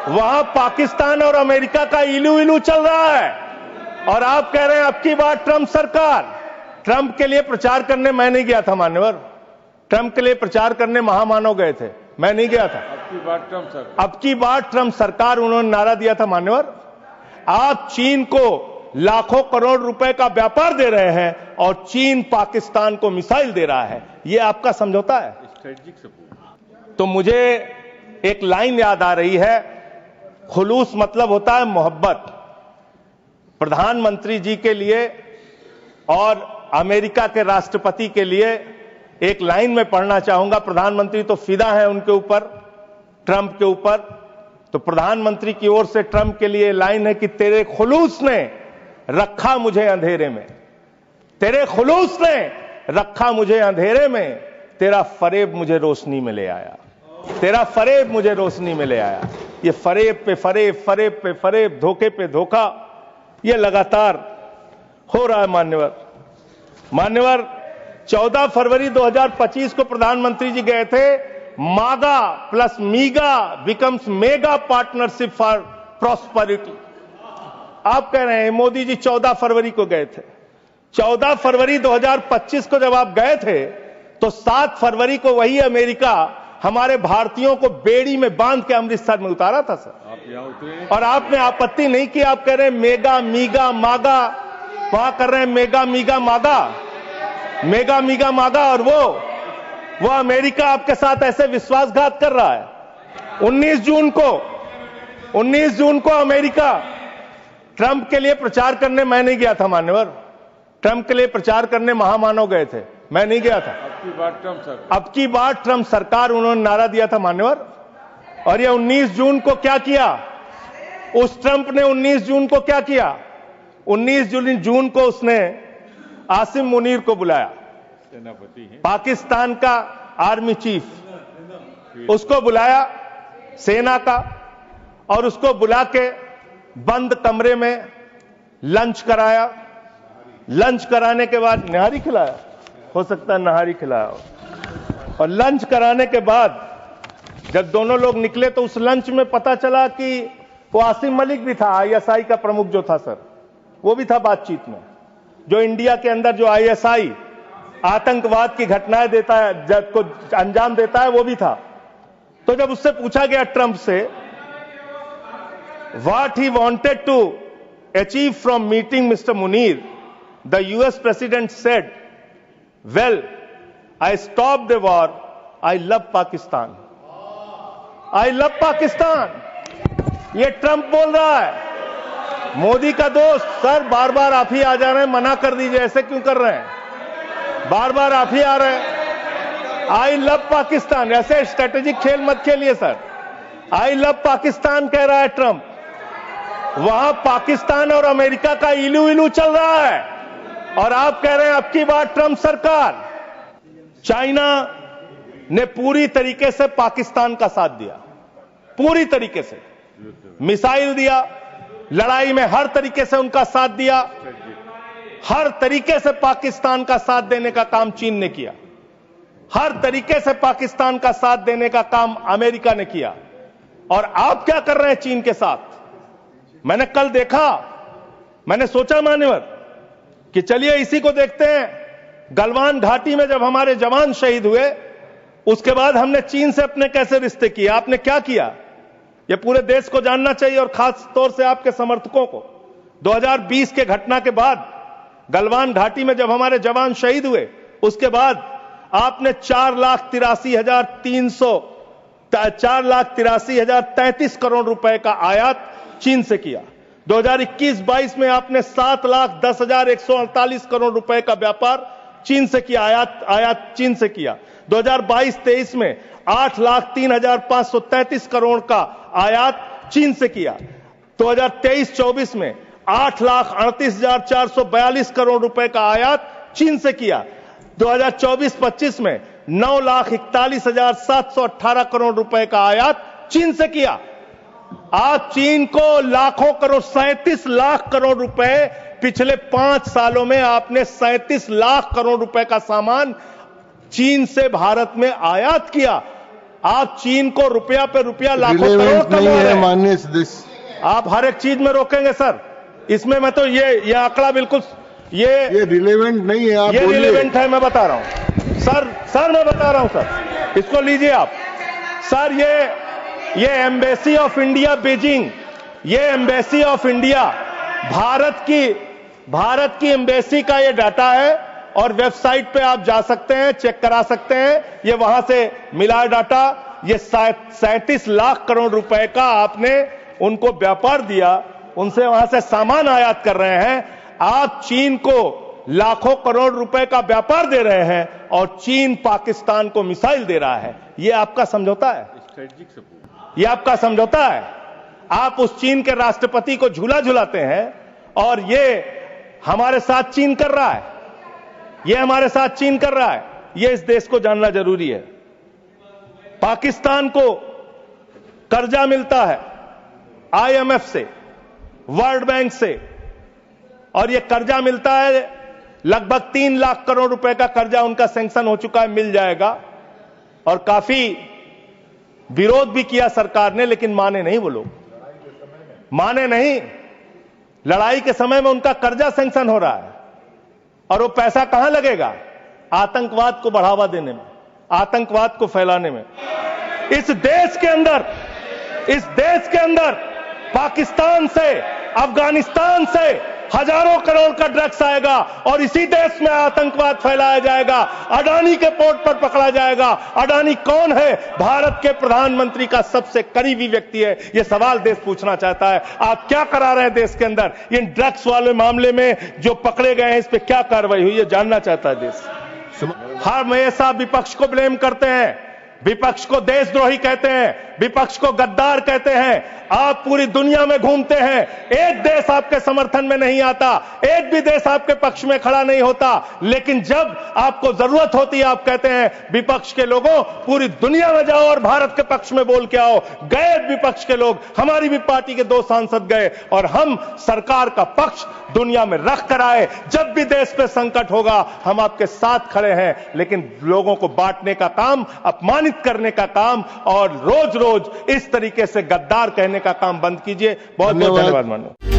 वहां पाकिस्तान और अमेरिका का इलू इलू चल रहा है और आप कह रहे हैं अब की बार ट्रंप सरकार। ट्रंप के लिए प्रचार करने मैं नहीं गया था मान्यवर, ट्रंप के लिए प्रचार करने महामानव गए थे, मैं नहीं गया था। अब की बार ट्रंप सरकार उन्होंने नारा दिया था मान्यवर। आप चीन को लाखों करोड़ रुपए का व्यापार दे रहे हैं और चीन पाकिस्तान को मिसाइल दे रहा है, यह आपका समझौता है। तो मुझे एक लाइन याद आ रही है, खुलूस मतलब होता है मोहब्बत। प्रधानमंत्री जी के लिए और अमेरिका के राष्ट्रपति के लिए एक लाइन में पढ़ना चाहूंगा। प्रधानमंत्री तो फिदा है उनके ऊपर, ट्रंप के ऊपर, तो प्रधानमंत्री की ओर से ट्रंप के लिए लाइन है कि तेरे खुलूस ने रखा मुझे अंधेरे में, तेरे खुलूस ने रखा मुझे अंधेरे में, तेरा फरेब मुझे रोशनी में ले आया, तेरा फरेब मुझे रोशनी में ले आया। ये फरेब पे फरेब, फरेब पे फरेब, धोखे पे धोखा, ये लगातार हो रहा है मान्यवर। 14 फरवरी 2025 को प्रधानमंत्री जी गए थे, मागा plus मीगा becomes mega partnership for prosperity. आप कह रहे हैं मोदी जी 14 फरवरी को गए थे। 14 फरवरी 2025 को जब आप गए थे तो 7 फरवरी को वही अमेरिका हमारे भारतीयों को बेड़ी में बांध के अमृतसर में उतारा था सर। आप यहां उतरे और आपने आपत्ति नहीं की। आप कह रहे हैं मेगा मीगा मागा, वहां कर रहे हैं मेगा मीगा मागा, मेगा मीगा मागा, और वो अमेरिका आपके साथ ऐसे विश्वासघात कर रहा है। 19 जून को अमेरिका ट्रंप के लिए प्रचार करने मैं नहीं गया था मान्यवर, ट्रंप के लिए प्रचार करने महामानव गए थे, मैं नहीं गया था। अब की बार ट्रंप सरकार उन्होंने नारा दिया था मान्यवर। और ये 19 जून को क्या किया, उस ट्रंप ने 19 जून को क्या किया, 19 जून को उसने आसिम मुनीर को बुलाया, सेनापति है पाकिस्तान का आर्मी चीफ, उसको बुलाया सेना का, और उसको बुला के बंद कमरे में लंच कराया। लंच कराने के बाद निहारी खिलाया, हो सकता है नहारी खिलाया, और लंच कराने के बाद जब दोनों लोग निकले तो उस लंच में पता चला कि वो आसिम मलिक भी था, आईएसआई का प्रमुख जो था सर, वो भी था बातचीत में, जो इंडिया के अंदर जो आईएसआई आतंकवाद की घटनाएं देता है, जब को अंजाम देता है, वो भी था। तो जब उससे पूछा गया ट्रंप से what he wanted to achieve from meeting mister Munir, the US president said, well I stop the war, I love Pakistan, I love Pakistan. ये ट्रंप बोल रहा है। मोदी का दोस्त सर बार बार आप ही आ जा रहे हैं, मना कर दीजिए, ऐसे क्यों कर रहे हैं, बार बार आप ही आ रहे हैं। आई लव पाकिस्तान, ऐसे स्ट्रेटेजिक खेल मत खेलिए सर। आई लव पाकिस्तान कह रहा है ट्रंप। वहां पाकिस्तान और अमेरिका का इलू इलू चल रहा है और आप कह रहे हैं अब की बार ट्रंप सरकार। चाइना ने पूरी तरीके से पाकिस्तान का साथ दिया, पूरी तरीके से मिसाइल दिया, लड़ाई में हर तरीके से उनका साथ दिया, हर तरीके से पाकिस्तान का साथ देने का काम चीन ने किया, हर तरीके से पाकिस्तान का साथ देने का काम अमेरिका ने किया। और आप क्या कर रहे हैं चीन के साथ? मैंने कल देखा, मैंने सोचा मान्यवर कि चलिए इसी को देखते हैं। गलवान घाटी में जब हमारे जवान शहीद हुए, उसके बाद हमने चीन से अपने कैसे रिश्ते किए, आपने क्या किया, यह पूरे देश को जानना चाहिए और खास तौर से आपके समर्थकों को। 2020 के घटना के बाद गलवान घाटी में जब हमारे जवान शहीद हुए, उसके बाद आपने 4,83,033 करोड़ रुपए का आयात चीन से किया। 2021-22 में आपने 7,10,148 करोड़ रुपए का व्यापार चीन से किया, आयात चीन से किया। 2022-23 में 8,03,533 करोड़ का आयात चीन से किया। 2023-24 में 8,38,442 करोड़ रुपए का आयात चीन से किया। 2024-25 में 9,41,718 करोड़ रुपए का आयात चीन से किया। आज चीन को लाखों करोड़, 37 लाख करोड़ रुपए, पिछले 5 सालों में आपने 37 लाख करोड़ रुपए का सामान चीन से भारत में आयात किया। आप चीन को रुपया पे रुपया लाखों करोड़ रिलेवेंट नहीं कमा रहे है हैं। माननीय सदस्य। आप हर एक चीज में रोकेंगे सर। इसमें मैं तो ये आंकड़ा बिल्कुल ये रिलेवेंट नहीं है, आप ये बोलिए। रिलेवेंट है, मैं बता रहा हूं सर मैं बता रहा हूं सर, इसको लीजिए आप सर। ये एम्बेसी ऑफ इंडिया बीजिंग, ये एम्बेसी ऑफ इंडिया भारत की एम्बेसी का ये डाटा है और वेबसाइट पे आप जा सकते हैं, चेक करा सकते हैं। ये वहां से मिला डाटा। ये 37 लाख करोड़ रुपए का आपने उनको व्यापार दिया, उनसे वहां से सामान आयात कर रहे हैं। आप चीन को लाखों करोड़ रुपए का व्यापार दे रहे हैं और चीन पाकिस्तान को मिसाइल दे रहा है। ये आपका समझौता है, ये आपका समझौता है। आप उस चीन के राष्ट्रपति को झूला झुलाते हैं और ये हमारे साथ चीन कर रहा है, ये हमारे साथ चीन कर रहा है। ये इस देश को जानना जरूरी है। पाकिस्तान को कर्जा मिलता है IMF से, वर्ल्ड बैंक से, और ये कर्जा मिलता है लगभग 3 लाख करोड़ रुपए का कर्जा उनका सैंक्शन हो चुका है, मिल जाएगा। और काफी विरोध भी किया सरकार ने, लेकिन माने नहीं वो लोग, माने नहीं। लड़ाई के समय में उनका कर्जा सैंक्शन हो रहा है और वो पैसा कहां लगेगा? आतंकवाद को बढ़ावा देने में, आतंकवाद को फैलाने में। इस देश के अंदर पाकिस्तान से, अफगानिस्तान से हजारों करोड़ का ड्रग्स आएगा और इसी देश में आतंकवाद फैलाया जाएगा। अडानी के पोर्ट पर पकड़ा जाएगा। अडानी कौन है? भारत के प्रधानमंत्री का सबसे करीबी व्यक्ति है। यह सवाल देश पूछना चाहता है, आप क्या करा रहे हैं देश के अंदर? इन ड्रग्स वाले मामले में जो पकड़े गए हैं, इस पर क्या कार्रवाई हुई, यह जानना चाहता है देश। हमेशा विपक्ष को ब्लेम करते हैं, विपक्ष को देशद्रोही कहते हैं, विपक्ष को गद्दार कहते हैं। आप पूरी दुनिया में घूमते हैं, एक देश आपके समर्थन में नहीं आता, एक भी देश आपके पक्ष में खड़ा नहीं होता। लेकिन जब आपको जरूरत होती है, आप कहते हैं विपक्ष के लोगों पूरी दुनिया में जाओ और भारत के पक्ष में बोल के आओ। गए विपक्ष के लोग, हमारी भी पार्टी के 2 सांसद गए और हम सरकार का पक्ष दुनिया में रख कर आए। जब भी देश पे संकट होगा, हम आपके साथ खड़े हैं। लेकिन लोगों को बांटने का काम, अपमानित करने का काम और रोज रोज इस तरीके से गद्दार कहने का काम बंद कीजिए। बहुत बहुत धन्यवाद माननीय।